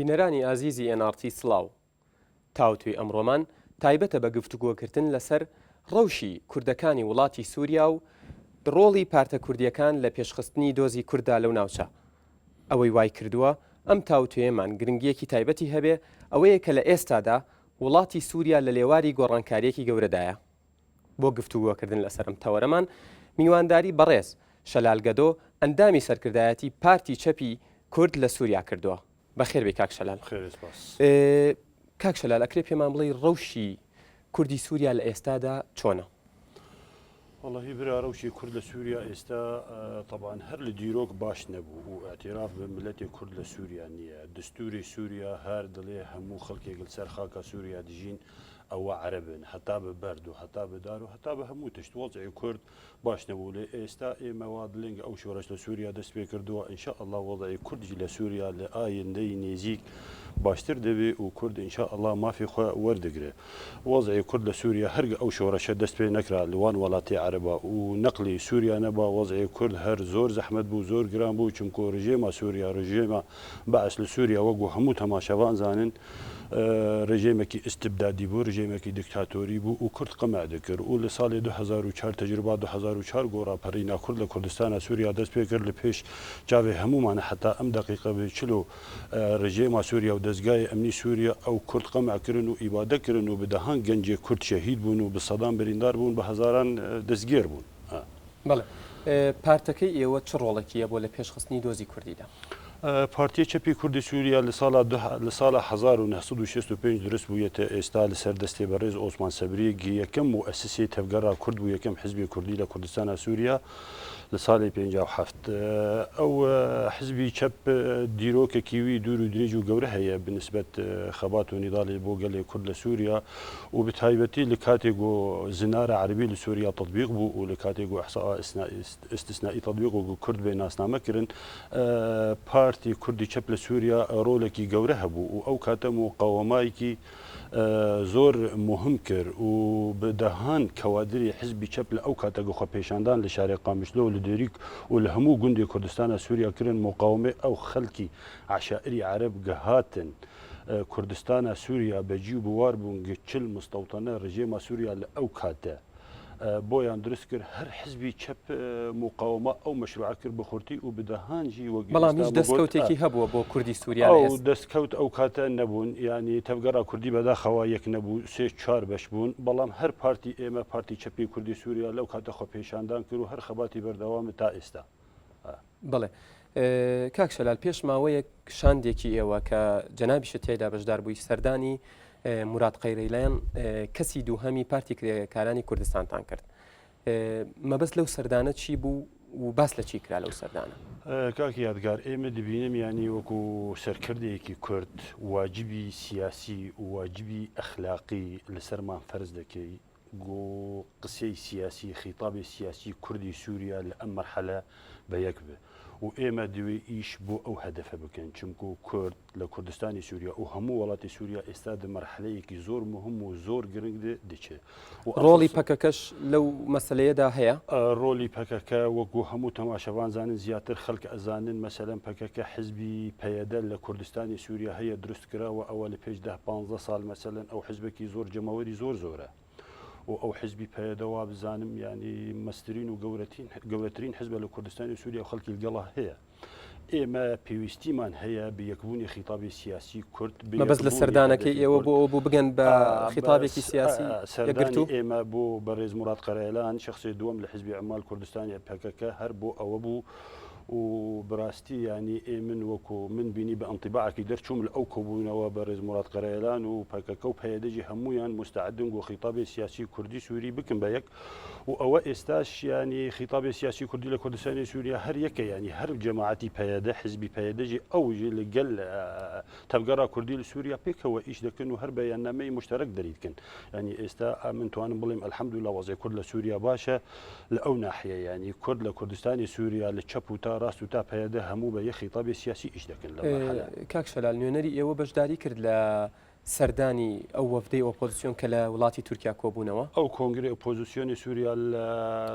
بینەرانی ئازیزی NRT سڵاو تاوتوێ ئەمڕۆمان تایبەتە بە گفتوگۆکردن لەسەر ڕەوشی کوردەکانی وڵاتی سووریا و ڕۆڵی پارتە کوردیەکان لە پێشخستنی دۆزی کووردا لەو ناوچە. ئەوەی وای کردووە ئەم تاوتوێمان گرنگیەکی تایبەتی هەبێ ئەوەیە کە لە ئێستادا وڵاتی سووریا لە لێواری گۆڕانکاریەکی گەورەدایە. بۆ گفتوگۆکردن لەسەر ئەم تەوەرەمان میوانداری بەڕێز شەلالگەدۆ ئەندامی سەرکردایەتی پارتی چەپی کورد لە سووریا کردووە. بەخێر بێ کاک شەلال. کاک شەلال ئەکرێ پێمان بڵێ ڕەوشی کوردی سووریا لە ئێستادا چۆنە؟ والله برا روشي كرد لسوريا استا طبعا هر لديروك باش نبو واعتراف بملتي كرد لسوريا نية دستوري سوريا هار دلي همو خلقي قل سر خاكا سوريا دجين او عربن حتى ببرد وحتى بدار وحتى بهمو تشت وضعي كرد باش نبو استا مواد لينج او شورش لسوريا دست بكردوا ان شاء الله وضعي كرد لسوريا لاين دي نيزيك باشتر دبي وكرد ان شاء الله ما في خو وردقره وضعي كرد لسوريا هرق او شورش دست بي نكرا لوان ولاتي عربا ونقلي سوريا نبا وضعي كرد هر زور زحمت بو زور جرام بو چمكو رژيما سوريا رژيما بعث لسوريا وقو همو تماشاوان زانن رژیمێکی استبدادی بوو رژیمێکی دیکتاتۆری بوو و کورد قەمع دەکرد و لە ساڵی 2004 تەجربە 2004 گۆڕاپەڕینا کورد لە کوردستانە سووریا دەست پێ کرد لە پێش چاوێ هەمومانە حتا ئەم دقیقە بچلو رژیما سووریا و دەستگای ئەمنی سووریا ئەو کورد قەمعکردن و ئیبادەکردن و بدەهان گەنجێ کورد شەهید بوون و بە سەدان بریندار بوون بە هەزاران دەستگیر بوون. بەڵێ پارتەکەی ئێوە چ ڕۆڵێکیە بۆ لە پێشخستنی دۆزی کوردیدا؟ پارتی چەپی کوردی سووریا لە ساڵە 1965 دروست بوویەتە ئێستا لەسەر دەستێ بەڕێز ئۆسمان سەبریگی یەکەم مؤسسەی تەفگەڕا کورد بوو یەکەم حزبی کوردی لە کوردستانە سووریا لە ساڵی 57 ئەو حزبی چەپ دیرۆکێکی وی دوور و درێژ و گەورە هەیە بنسبەت خەبات و نیداڵی بۆ گەلێ کورد لە سووریا و بتایبەتی لە کاتێک و زنارە عەربی لە سووریا تطبیق بوو و لە کاتێک و ئەحسا استثنائی تطبیق و کورد بێ ناسنامەکردن پارتی کوردی چەپ لە سووریا ڕۆلێکی گەورە هەبوو و ئەو کاتە مقاومایەکی زۆر مهم کرد و بدەهان کەوادری حزبی چەپ لە ئەو کاتەگە خۆ پێشاندان لە شارێ قامیشلۆ و لە دێریک و لە هەموو گوندی کوردستانە سووریا کردن مقاومێ ئەو خەڵکی عشائری عەرب گەهاتن کوردستانە سووریا بەجی و بوار بوون گچل مستەوتەنە ڕژێما سووریا لە ئەو کاتە بۆیان دروست کرد هەر حزبی چەپ مقاومە ئەو مەشروع کرد بە خورتی و بدەهانجی بەڵام هیچ دەستکەوتێکی هەبووە بۆ کوردی سووریا ئەو دەستکەوت ئەو کاتە نەبوون ینی تەفگەڕا کوردی بەداخەوە یەک نەبوو سێ چوار بەش بوون بەڵام هەر پارتی ئێمە پارتی چەپی کوردی سووریا لەو کاتە خۆ پێشاندان کرد و هەر خەباتی بەردەوامە تا ئێستا. بڵێ کاک شەلال پێش ماوەیەک شاندێکی ئێوە کە جەنابیشە تێدا بەشدار بووی سەردانی مراد قەیرەیلەیان کەسی دووهەمی پارتی کرێکارانی کوردستانتان کرد. مەبەست لەو سەردانە چی بوو و باس لە چی کرا لەو سەردانە؟ کاکی یادگار ئێمە دەبینم ینی وەکو سەرکردەیەکی کورد واجبی سیاسی و واجبی ئەخلاقی لەسەرمان فەرز دەکەی گۆ قسەی سیاسی خیتابی سیاسی کوردی سووریا لە ئەم مەرحەلە بە یەک بێ و ئێمە دوێ ئیش بۆ ئەو هەدەفە بکەن چونکو کورد لە کوردستانی سووریا و هەموو وڵاتی سووریا ئێستا دە مەرحەلەیەکی زۆر مهم و زۆر گرنگ دەچێت. ڕۆڵی پەکەکەش لەو مەسەلەیەدا هەیە؟ ڕۆلی پەکەکە وەکو هەموو تەماشەوان زانن زیاتر خەڵک ئەزانن مەسەلەن پەکەکە حزبی پەیەدە لە کوردستانی سووریا هەیە دروست کراوە ئەوە لە پێش 10-15 ساڵ مەسەلەن ئەو حزبێکی زۆر جەمەوەری زۆرە. و ئەو حزبی پەیەدەوا بزانم ینی مەسترین و گەورەترین حزبە لە کوردستانی سووریا و خەڵکی گەڵا هەیە. ئێمە پێویستیمان هەیە بە یەکبوونی خیتابی سیاسی کورد بەبەست لە سەردانەکەی ئێوە بۆ بگەن بە خیتابێکی سیاسی سەردانی ئێمە بۆ بەڕێز مراد قەرەیلان شخصی دووەم لە حزبی عەمال کوردستانی پەکەکە هەر بۆ ئەوە بوو و بڕاستی ینی ئێمن وەکو من بینی بە ئەنتیباعکی دەرچووم لە ئەو کۆبوونەوە بەڕێز مراد قەرەیلان و پەکەکە و پەیەدەجی هەمویان مستعدن و خیتابی سیاسی کوردی سووری بکن بە یەک و ئەوە ئێستاش ینی خیتابی سیاسی کوردی لە کوردستانی سووریا هەر یەکە ینی هەر جەماعەتی پەیەدە حزبی پەیەدەجی ئەوژی لەگەل تەفگەڕا کوردی لە سووریا پێکەوە ئیش دەکەن و هەر بەیاننامەی مشتەرەک دەریدکن ینی ئێستا من توانم بڵێم ئەلحەمدولیلا وەزعی کورد لە سووریا باشە لە ئەو ناحیە ینی کورد لە کوردستانی سووریا لە چەپ و تا ڕاست و تا پەیەدە هەموو بە یەک خیتابی سیاسی ئیش دەکەن. کاک شەلال نوێنەری ئێوە بەشداری کرد لە سەردانی ئەو وەفدەی ئۆپۆزیسیۆن کە لە وڵاتی تورکیا کۆبوونەوە ئەو کۆنگری ئۆپۆزیسیۆنی سووریا لە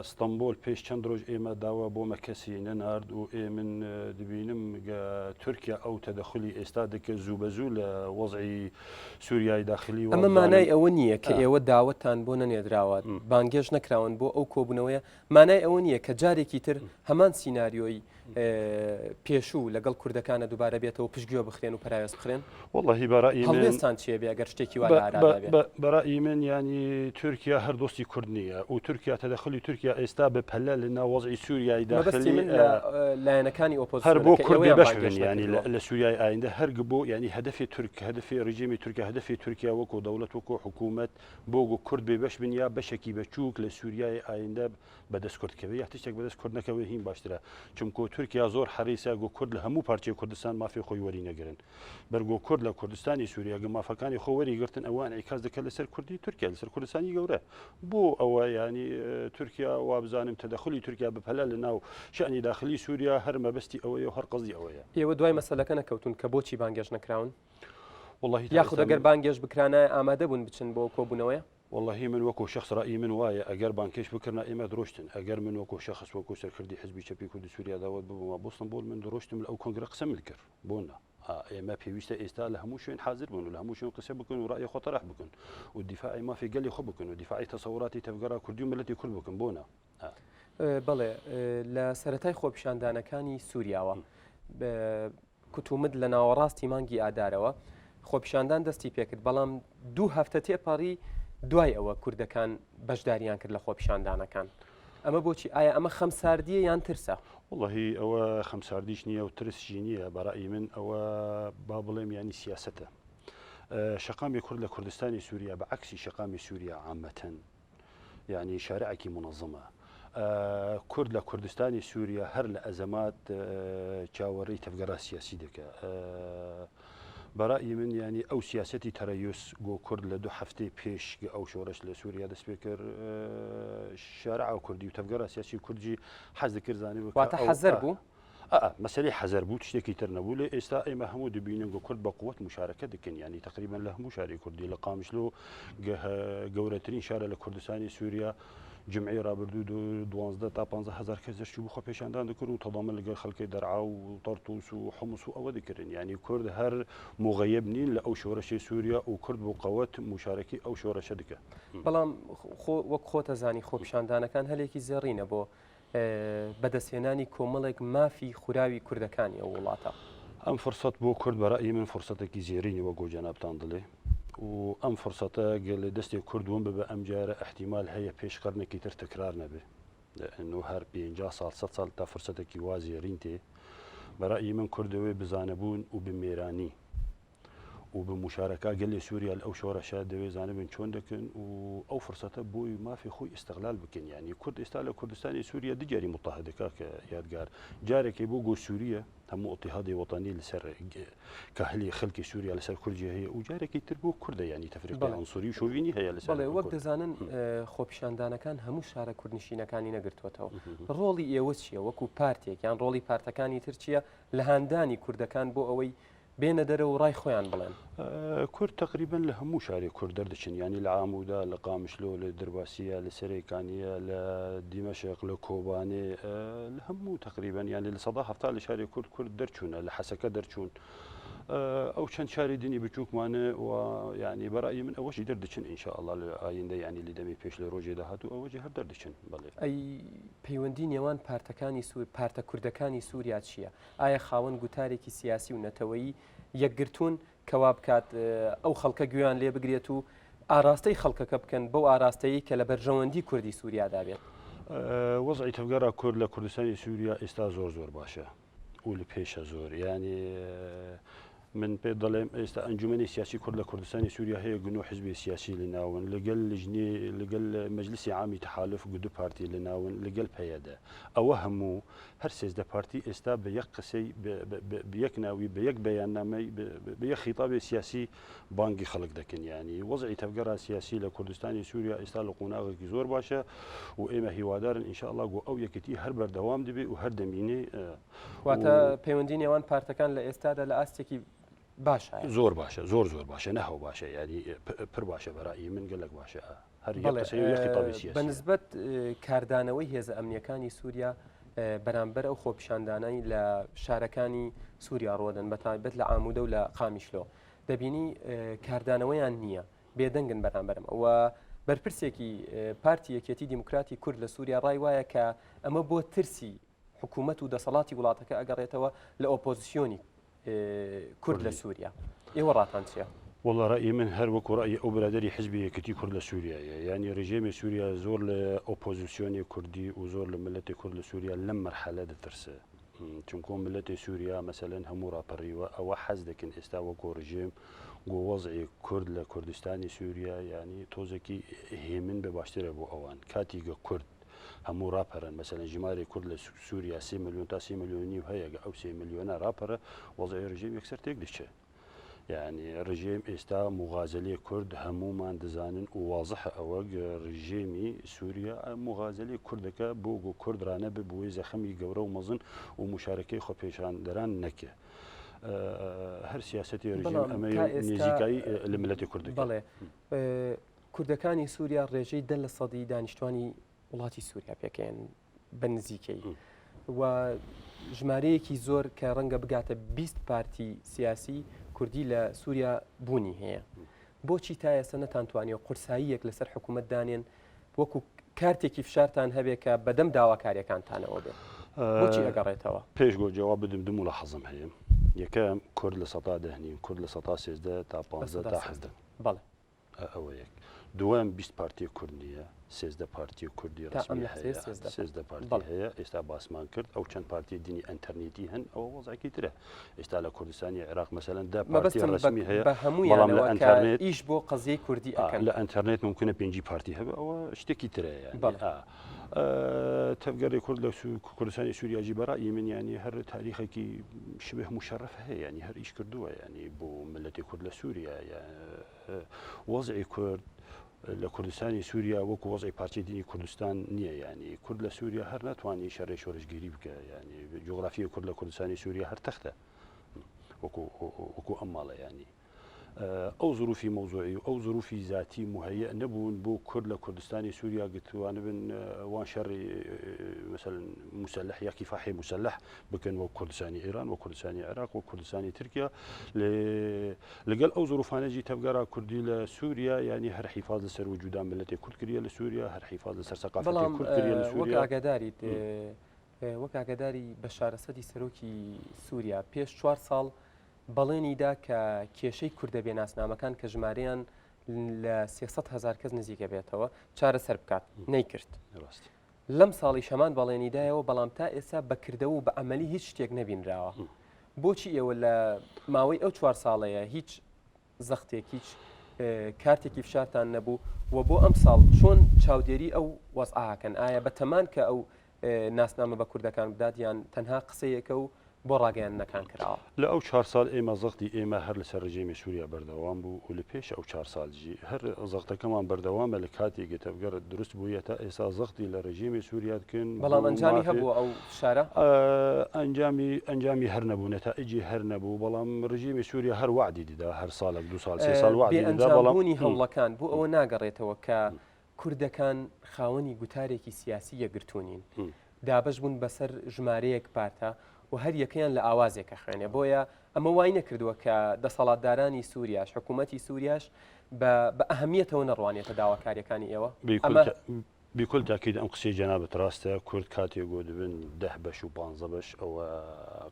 ئەستەمبۆل پێش چەند ڕۆژ ئێمە داوا بۆمە کەسی نەنارد و من دەبینم تورکیا ئەو تەدەخلی ئێستا دەکە زوو بە زوو لە وەزعی سووریای داخلی ئەمە مانای ئەوە نییە کە ئێوە داوەتان بۆ نەنێدراوە بانگێژ نەکراون بۆ ئەو کۆبوونەوەیە مانای ئەوە نییە کە جارێکی تر هەمان سینناریۆی پێشوو لەگەڵ کوردەکانە دووبارە بێتەوە پشتگوێ بخرێن و پەرایۆز بخرێن واللهی بەڕای من هەڵوێستان چیە بێ ئەگەر شتێکی وا بەڕای من ینی تورکیا هەر دۆستی کورد نییە و تورکیا تەدەخلی تورکیا ئێستا بە پەلە لە ناوەزعی سووریای داخلی لایەنەکانی ئۆپۆزیسیۆن هەر بۆ کورد بێ بەش بن ینی لە سووریای ئایندە هەرگ بۆ ینی هەدەفی تورک هەدەفی ڕژیمی تورکیا هەدەفی تورکیا وەکو دەوڵەت وەکو حکوومەت بۆ کورد بێ بەش بن یا بەشێکی بەچووک لە سووریای ئایندە بەدەستکردکەوە یا تشتێک بەدەستکردنەکەوە هین باشترە چونکۆ تورکیا زۆر حەریسە گۆ کورد لە هەموو پارچەی کوردستان مافی خۆی وەری نەگرن بەرگۆ کورد لە کوردستانی سووریا گەمافەکانی خۆ وەری گرتن ئەوان ئیکاس دەکە لەسەر کوردی تورکیا لەسەر کوردستانی گەورە بۆ ئەوە ینی تورکیا وا بزانم تەدەخلی تورکیا بەپەلە لە ناو شأنی داخلی سووریا هەر مەبەستی ئەوەیە و هەر قەزی ئەوەیە ئێوە دوای مەسەلەکە نەکەوتون کە بۆچی بانگێژ نەکراون والله یاخود ئەگەر بانگێژ بکرانە ئامادە بوون بچن بۆ کۆبوونەوەیە والله من وەکو شخص ڕایی من وایە ئەگەر بانکێش بکردنا ئێمە درۆشتن ئەگەر من وەکو شخص وەکو سەرکردی حزبی چەپی کوردی سووریا داوت ببوومە بۆ ئەستەمبۆل من درۆشتم لە ئەو کۆنگرە قسەم کرد بۆنە ئێمە پێویستە ئێستا لە هەموو شوێن حاضر بوون و لە هەموو شوێن قسە بکەن و ڕای خۆ تەرەح بکەن و دیفاعی مافی گەلی خۆ بکەن و دیفاعی تەسەوراتی تەفگەرا کوردی و ملەتی کورد بکەن بۆنە بەڵێ لە سەرەتای خۆپیشاندانەکانی سووریاوە کوتومت لە ناوەڕاستی مانگی ئادارەوە خۆپیشاندان دەستی پێکرد بەڵام دوو هەفتە تێپەڕی دوای ئەوە کوردەکان بەشداریان کرد لە خۆپیشاندانەکان ئەمە بۆچی ئایا ئەمە خەمساردیە یان ترسە والله ئەوە خەمساردیش نییە و ترسشی نییە بەڕای من ئەوە با بڵێم ینی سیاسەتە شەقامی کورد لە کوردستانی سووریا بە عکسی شەقامی سووریا عامەتەن یعنی شارعێکی منەظمە کورد لە کوردستانی سووریا هەر لە ئەزەمات چاوەڕێی تەفگەرا سیاسی دەکە بەڕای من ینی ئەو سیاسەتی تەرەیوس گۆ کورد لە دوو هەفتەی پێش ئەو شۆڕش لە سووریا دەست پێ کرد شارع کوردی و تەفگەرا سیاسی کوردی حەز دەکرد زانێ واتە حەزەر بوو مەسەلەی حەزەر بوو شتێکی تر نەبوو لێ ئێستا ئێمە هەموو دەبینن گۆ کورد بە قووەت مشارەکە دەکەن ینی تقریبا لە هەموو شاری کوردی لە قامشلۆ گەورەترین شارە لە کوردستانی سووریا جمعی رابردوو 12 تا 15 هزار کەس دەشتی بوو خۆ پێشاندان دەکرد و تەضامن لەگەڵ خەڵکی دەرعا و تەرتوس و حمص و ئەوە دەکردن ینی کورد هەر مغەیب نین لە ئەو شۆڕەشی سووریا و کورد بۆ قەوەت مشارەکی ئەو شۆڕەشە دکە بەڵام وەک خۆتە زانی خۆپیشاندانەکان هەلێکی زێڕینە بۆ بەدەستێنانی کۆمەڵێک مافی خوراوی کوردەکانی ئەو وڵاتە ئەم فرسەت بۆ کورد بەڕای من فرسەتێکی زێرینی وە گۆجانابتان دڵێ و ئەم فرسەتە گەلێ دەستی کوردوون ببە ئەم جارە احتیمال هەیە پێش قەرنێکی تر تکرار نەبێ لأنه هەر 50 ساڵ 100 ساڵ تا فرسەتێکی وا زێرین تێ بەڕای من کوردەوەی بزانەبوون و بمێرانی و بمشارەکە گەلی سووریا لە ئەو شۆڕەشە دەوێ زانبن چۆن دەکەن و ئەو فرسەتە بۆی مافی خۆی ئستقلال بکەن ینی کورد ئێستا لە کوردستانی سووریا دیجاری متحدەکە کە یادگار جارێکی بۆ گۆ سووریە هەموو ئۆتیهادی وەتانی لەسەر کە هەلی خەڵکی سووریا لەسەر کوردی هەیە و جارێکی تر بۆ کوردە ینی تەفریقی عنسوری و شۆڤینی هەیە لەسەر وەک دەزانن خۆپیشاندانەکان هەموو شارە کوردنشینەکانی نەگرتوێتەوە ڕۆڵی ئێوە چییە وەکو پارتێک یان ڕۆڵی پارتەکانی تر چییە لە هاندانی کوردەکان بۆ ئەوەی بێنە دەرەوە و ڕای خۆیان بڵێن کورد تقریبا لە هەموو شاری کورد دەردەچن ینی لە ئامودا لە قامشلۆ لە دەرباسیە لە سەرێکانیە لە دیمەشق لە کۆبانێ لە هەموو تقریبا ینی لە سەدا هەفتا لە شاری کورد کورد دەرچوونە لە حەسەکە دەرچوون ئەو چەند شاری دینی بچووکمانە و ینی بەڕایی من ئەوەشی دەردەچن ئینشاء الله لە ئایندە ینی لی دەمی پێش لە ڕۆژێ داهاتوو ئەوەجی هەر دەردەچن بڵێ ئەی پەیوەندی نێوان پارتەکانی پارتە کوردەکانی سووریا چییە ئایا خاوەن گوتارێکی سیاسی و نەتەوەیی یەکگرتوون کەوا بکات ئەو خەڵکە گویان لێ بگرێت و ئاراستەی خەڵکەکە بکەن بەو ئاراستەیە کە لە بەرژەوەندی کوردی سووریادا بێت وەزعی تەفگەرا کورد لە کوردستانی سووریا ئێستا زۆر باشە و لە پێشە زۆر ینی من پێ دەڵێم ئێستا ئەنجومەنی سیاسی کورد لە کوردستانی سووریا هەیە گونۆ حزبی سیاسی لە ناون لەگەل لژنی لەگەل مەجلیسی عامی تەحالف گودو پارتی لە ناون لەگەل پەیەدا ئەوە هەموو هەر سێزدە پارتی ئێستا بە یەک قسەی بە یەک ناوی بە یەک بەیاننامەی بە یەک خیتابی سیاسی بانگی خەڵک دەکەن ینی وەزعی تەفگەرا سیاسی لە کوردستانی سووریا ئێستا لە قۆناغێکی زۆر باشە و ئێمە هیوادارن ئینشاء الله گۆ ئەو یەکەتی هەر بەردەوام دەبێت و هەر دەمینێ واتە پەیوەندی نێوان پارتەکان لە ئێستادا لە ئاستێکی باشە زۆر باشە زۆر باشە نەهەو باشە یعنی پر باشە بەڕایی من گەلک باشە هەر بەنسبەت کاردانەوەی هێزە ئەمنیەکانی سووریا بەرامبەر ئەو خۆپیشاندانایی لە شارەکانی سووریا ڕۆدن بە تایبەت لە ئامودە و لە قامیشلۆ دەبینی کاردانەوەیان نییە بێدەنگن بەرامبەرم ئەوە بەرپرسێکی پارتی یەکێتی دیموکراتی کورد لە سووریا ڕای وایە کە ئەمە بۆ ترسی حکوومەت و دەسەڵاتی وڵاتەکە ئەگەڕێتەوە لە ئۆپۆزیسیۆنی کورد لە سووریا ئێوە ڕاتان چیە؟ والله رأيي من هر وكو رأي أو برادري حزبي كتي كرد سوريا يعني رجيم سوريا زور لأوبوزيسيوني كردي وزور لملة كرد سوريا لم مرحلة درسه تكون ملة سوريا مثلا هم رابري أو حز لكن استوى كو رجيم ووضعي كرد لكردستاني سوريا يعني توزكي هيمن بباشتر أبو أوان كاتي كرد هم رابرن مثلا جماري كرد لسوريا 3 مليون تا 3 مليون وهي أو 3 مليون رابر وضعي رجيم يكسر تقدش يعني رژیم ئێستا مغازلەی کورد هەمومان دەزانن و واضح ئەوە رژیمی سووریا مغازلەی کوردەکە بۆ کوردرانە ببووی زەخەمی گەورە و مەزن و مشارەکەی خۆپێشاندەران نەکە هەر سیاسەتی رژیم ئەمە نزیکایی لە ملەتی کوردەکە بەڵێ کوردەکانی سووریا ڕێژەی 10% دانیشتوانی وڵاتی سووریا پێکەن بە نزیکەی و ژمارەیەکی زۆر کە ڕەنگە بگاتە 20 پارتی سیاسی کوردی لە سووریا بوونی هەیە بۆچی تا ئێستا نەتانتوانیەوە قورساییەک لەسەر حکوومەت دانێن وەکو کارتێکی فشارتان هەبێت کە بەدەم داواکاریەکانتانەوە بێت بۆچی ئەگەڕێتەوە پێش گۆ جواب بدەم دوو لە حەزم هەیە یەکەم کورد لە 110 کورد لە 113 تا 15 تا 17 بەڵێ ئەوە یەک دوام 20 پارتی کورد نییە 13 پارتی کوردی ڕسمی هەیە 13 پارتی هەیە ئێستا باسمان کرد ئەو چەند پارتی دینی ئەتەرنێتی هەن ئەوە وەزعکی ترە ئێستا لە کوردستانی عێراق مەسەلەن دا پارتی ڕسمی هەیە بەڵام لە ئەنتەرنێت ئیش بۆ قەزیەی کوردی ئەکەن لە ئەنتەرنێت ممکنە 5 پارتی هەبێ ئەوە شتێکی ترە تەبگەڕی کورد لە کوردستانی سووریاجی بەڕایی من ینی هەر تاریخێکی شبه مشرف هەیە ینی هەر ئیش کردووە ینی بۆ ملەتی کورد لە سووریا وەزعی کورد لە کوردستانی سووریا وەکو وەزعی پارچەی دینی کوردستان نییە ینی کورد لە سووریا هەر ناتوانانی شەڕی شۆرشگیری بکە ینی جغرافی کورد لە کوردستانی سووریا هەر تەختە وەکو ئەم ماڵە ینی ئەو ظروفی مەوزوعی و ئەو ظروفی ذاتی مهەیە نەبوون بۆ کورد لە کوردستانی سووریا گتوانە بن وان شەڕی مثلا مسلح یا کیفاحی مسلح بکەن وەک کوردستانی ئێران و کوردستانی عێراق و کوردستانی تورکیا لەگەڵ ئەو ظروفانەجی تەبگەرا کوردی لە سووریا ینی هەر حیفاز لەسەر وجودان ملەتی کورد کردە لە سووریا هەر حیفاز لەسەر سەقافەتی کورد کردە لە سووریا وەک ئاگاداری بەشارەسەدی سەرۆکی سووریا پێش 4 ساڵ بەڵێنیدا کە کێشەی کوردە بێناسنامەکان کە ژمارەیان لە 300,000 کەس نزیکە بێتەوە چارەسەر بکات نەیکرد لەم ساڵی شەمان بەڵێنیدایەوە بەڵام تا ئێستا بەکردەوە و بە ئەمەلی هیچ شتێک نەبینراوە بۆچی ئێوە لە ماوەی ئەو 4 ساڵەیە هیچ زەختێک هیچ کارتێکی فشارتان نەبوو و بۆ ئەم ساڵ چۆن چاودێری ئەو وەزعاکەن ئایا بە تەمان کە ئەو ناسنامە بە کوردەکان بدات یان تەنها قسەیەکە و بۆ ڕاگەیانەکان کراوە لە ئەو 4 ساڵ ئێمە زەختی ئێمە هەر لەسەر ڕژێمی سووریا بەردەوام بوو و لە پێش ئەو 4 ساڵجی هەر زەختەکەمان بەردەوامە لە کاتێکی تەبگەر دروست بوویە تا ئێستا زەختی لە ڕژێمی سووریا بکەن بەڵام ئەنجامی هەبوو ئەو شارە ئەنجامی هەر نەبوو نەتائیجی هەر نەبوو بەڵام ڕژێمی سووریا هەر وعدی دیدا هەر ساڵێک 2 ساڵ 3 ساڵ وعدی دیدا بەڵامبوونی هەوڵەکان بۆ ئەوە ناگەڕێتەوە کە کوردەکان خاوەنی گوتارێکی سیاسی یەکگرتوونین دابش بوون بەسەر ژمارەیەک پارتە و هەر یەکەیان لە ئاوازێکە خوێنێ بۆیە ئەمە وای نەکردووە کە دەسەڵاتدارانی سووریاش حکوومەتی سووریاش بە ئەهەمیەتەوە نەڕوانێتە داواکاریەکانی ئێوە بیکل تاکید ئەم قسەی جەنابەت ڕاستە کورد کاتێک گۆ دەبن 10 بەش و 15 بەش ئەوە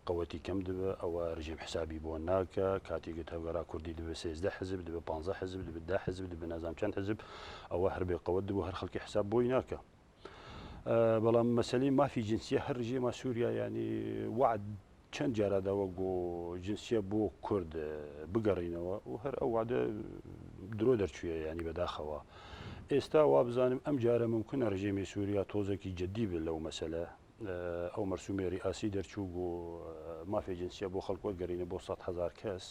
قەوەتی کەم دەبێ ئەوە ڕژیم حسابی بۆ ناکە کاتێک هەوگەرا کوردی دەبێت 13 حزب دەبێت 15 حزب دەبێت 10 حزب دەبێت نازام چەند حزب ئەوە هەر بێ قەوەت دەبوو هەر خەڵکی حساب بۆی ناکە بەڵام مەسەلەی مافی جنسیە هەر ژێمە سووریا ینی وعد چەند جاراداوە گۆ جنسیە بۆ کورد بگەڕینەوە و هەر ئەو وعدە درۆ دەرچوویە ینی بەداخەوە ئێستا وا بزانم ئەم جارە ممکنە ڕژێمی سووریا تۆزێکی جددی بێت لەو مەسەلە ئەو مەرسومێری ئاسی دەرچوو بۆ مافی جنسیە بۆ خەڵک وەرگەڕینە بۆ 100,000 کەس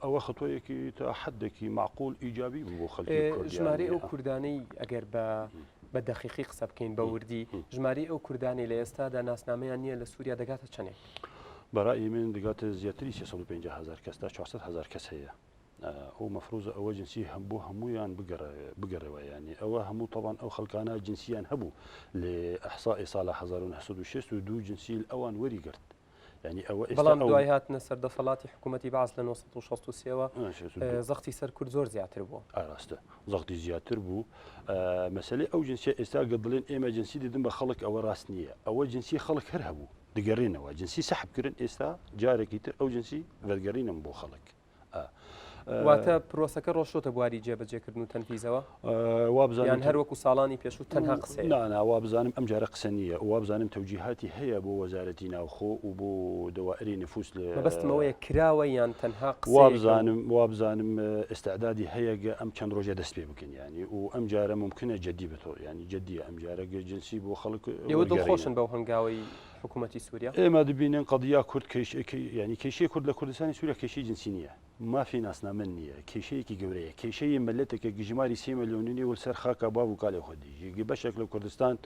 ئەوە خەتۆیەکی تا حدێکی معقول ئیجابی بوو بۆ خەڵکی کورد ژمارەی ئەو کوردانەی ئەگەر بە دەقیقی قسە بکەین بە وردی ژماری ئەو کوردانی لە ئێستادا ناسنامەیان نییە لە سووریا دەگاتە چەندێک بەڕای من دەگاتە زیاتری 350,000 کەس تا 400,000 کەس هەیە ئەو مەفروزە ئەوە جنسی بۆ هەمویان بگەڕەوە ینی ئەوە هەموو طبعاً ئەو خەڵکانە جنسیان هەبوو لێ ئەحسای ساڵە 1962 جنسی ئەوان وەریگرت ینی ئەوە بەڵام دوای هاتنە سەردەسەڵاتی حکوومەتی باز لە 1963ەوە زەختی سەر کورد زۆر زیاتر بووە ئاراستە زەختی زیاتر بوو مەسلەی ئەو جنسیە ئێستا گە دڵێن ئێمە جنسی دەدن بە خەڵک ئەوە ڕاست نییە ئەوە جنسی خەڵک هەر هەبوو دەگەڕێنەوە جنسی سەحبکردن ئێستا جارێکی تر ئەو جنسی وەرگەڕینم بۆ خەڵک واتە پرۆسەکە ڕۆشتۆتە بواری جێبەجێکردن و تەنفیزەوە وابزانیان هەروەکو ساڵانی پێشوو تەنها قسە ناوا بزانم ئەم جارە قسە نییە وا بزانم تەوجیهاتی هەیە بۆ وەزارەتی ناوخۆ و بۆ دەوائری نفوس لە بەستمەوەیە کراوە یان تەنها وا بزانم ئێستاعدادی هەیەگە ئەم چەند ڕۆژە دەست پێ بکەین ینی و ئەم جارە ممکنە جددی بێتەوە ینی جددیە ئەم جارە جنسی بۆ خەڵک ئێوە دڵخۆشن بەو هەنگاوی حکوومەتی سووریا ئێمە دەبینن قەدیا کورد ینی کێشەی کورد لە کوردستانی سووریا کێشەی جنسی نییە مافی ناسنامە نییە کێشەیەکی گەورەیە کێشەی مەلەتێکە گژماری 3 ملیۆنی و سەر خاکە باب و کاڵێ خۆدیژی بەشێک لە کوردستان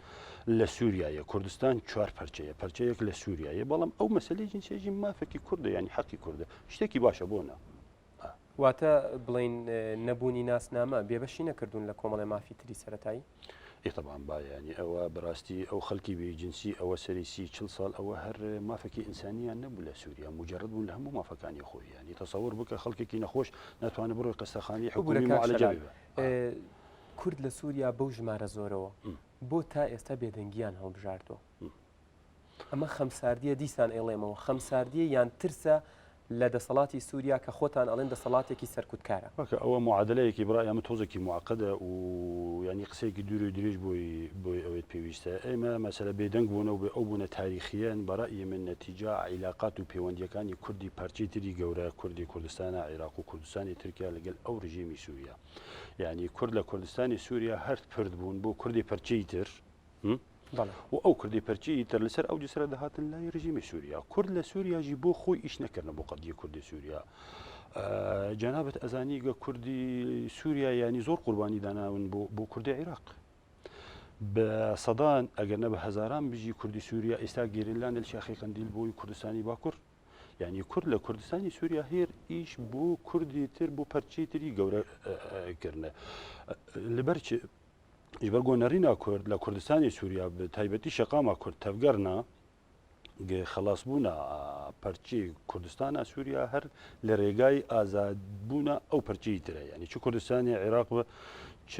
لە سووریایە کوردستان 4 پەرچەیە پەرچەیەک لە سووریایە بەڵام ئەو مەسلەی جنسێژی مافێکی کوردە ینی حەقی کوردە شتێکی باشە بۆنە واتە بڵین نەبوونی ناسنامە بێبەشی نەکردوون لە کۆمەڵی مافی تری سەرەتایی طبعاً باینی ئەوە بەڕاستی ئەو خەڵکی بێجنسی ئەوە سەریسی 40 ساڵ ئەوە هەر مافێکی ئینسانیان نەبوو لە سووریا مجرد بوون لە هەموو مافەکانی خۆی ینی تەسەور بکە خەڵکێکی نەخۆش ناتوانێت بڕۆی قەستەخانی حکومی معالەجە بێ کورد لە سووریا بەو ژمارە زۆرەوە بۆ تا ئێستا بێدەنگیان هەڵبژاردەوە ئەمە خەمساردیە دیسان ئێڵێمەوە خەمساردیە یان ترسە لە دەسەڵاتی سووریا کە خۆتان ئەڵێن دەسەڵاتێکی سەرکوتکارە ئەوە معادلەیەکی برای ئەمە تۆزێکی معقدە و ینی قسێکی دوور و درێژ بۆی ئەوێت پێویستە ئێمە مەسەلە بێدەنگ بوونە و ئەو بوونە تاریخیان بەڕای من نەتیجا عیلاقات و پەیوەندیەکانی کوردی پارچەی تری گەورە کوردی کوردستانە عێراق و کوردستانی تورکیا لەگەڵ ئەو ڕژیمی سووریا ینی کورد لە کوردستانی سووریا هەر پرد بوون بۆ کوردی پەرچەی تر و ئەو کوردی پەرچی تر لەسەر ئەو جسرە دەهاتن لای ڕژیمی سووریا کورد لە سووریاژی بۆ خۆی ئیش نەکردن بۆ قەدیە کوردی سووریا جەنابەت ئەزانی گە کوردی سووریا ینی زۆر قوربانی داناون بۆ کوردی عێراق بە سەدان ئەگەر نە بە هەزاران بژی کوردی سووریا ئێستا گێرنلان لە شاخی قەندیل بۆی کوردستانی باکوور ینی کورد لە کوردستانی سووریا هێر ئیش بۆ کوردی تر بۆ پەرچی تری گەورەکردنە لەبەر ئیبەر گۆنەڕینا کورد لە کوردستانی سووریا بە تایبەتی شەقاما کورد تەفگەرنا خلاص بوونە پەرچی کوردستانە سووریا هەر لە ڕێگای ئازادبوونە ئەو پەرچی ترە ینی چ کوردستانی عێراق بە چ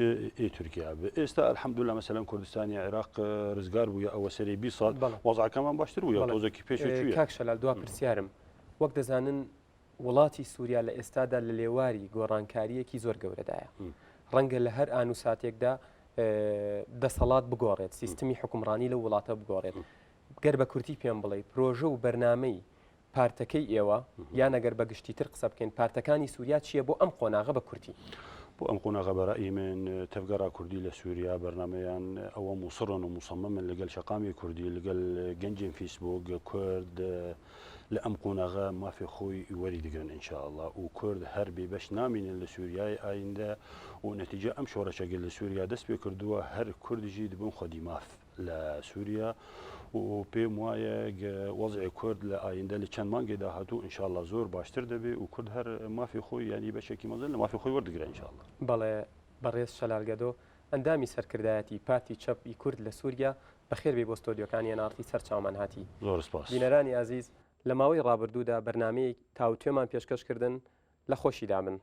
تورکیا بە ئێستا ئەلحەمدولیلا مەسەلەن کوردستانی عێراق ڕزگار بووە ئەوە سەری 20 ساڵ وەزعەکەمان باشتر بووە تۆزێکی پێشوە کاک شەلال دوا پرسیارم وەک دەزانن وڵاتی سووریا لە ئێستادا لە لێواری گۆڕانکاریەکی زۆر گەورەدایە ڕەنگە لە هەر ئان و ساتێکدا دەسەڵات بگۆڕێت سیستمی حکومڕانی لە وڵاتە بگۆڕێت گەر بە کورتی پێم بڵێ پرۆژە و بەرنامەی پارتەکەی ئێوە یان ئەگەر بە گشتی تر قسە بکەین پارتەکانی سووریا چییە بۆ ئەم قۆناغە بە کورتی بۆ ئەم قۆناغە بەڕای من تەفگەرا کوردی لە سووریا بەرنمەیان ئەوە مووسڕن و موسەممن لەگەڵ شەقامی کوردی لەگەڵ گەنجین فیسبوک کورد لە ئەم قۆناغە مافی خۆی وەری دەگرن ئینشاءالله و کورد هەر بێبەش نامینن لە سووریای ئایندە و نەتیجە ئەم شۆڕەشەگەل لە سووریا دەست پێ کردووە هەر کوردیژی دەبن خۆدی ماف لە سووریا و پێم وایە وەزعی کورد لە ئایندە لە چەند مانگێ داهاتوو ئینشاءالله زۆر باشتر دەبێ و کورد هەر مافی خۆی ینی بەشێکی مەزن لە مافی خۆی وەردەگرە ئینشاءالله بەڵێ بەڕێز شەلالگەدۆ ئەندامی سەرکردایەتی پارتی چەپی کورد لە سووریا بەخێر بێ بۆ ستۆدیۆکانی نارتی سەر چاومان هاتی زۆر سپاس بینەرانی عزیز لە ماوەی ڕابردوودا بەرنامەیەک تاوتوێمان پێشکەشکردن لە خۆشیدا من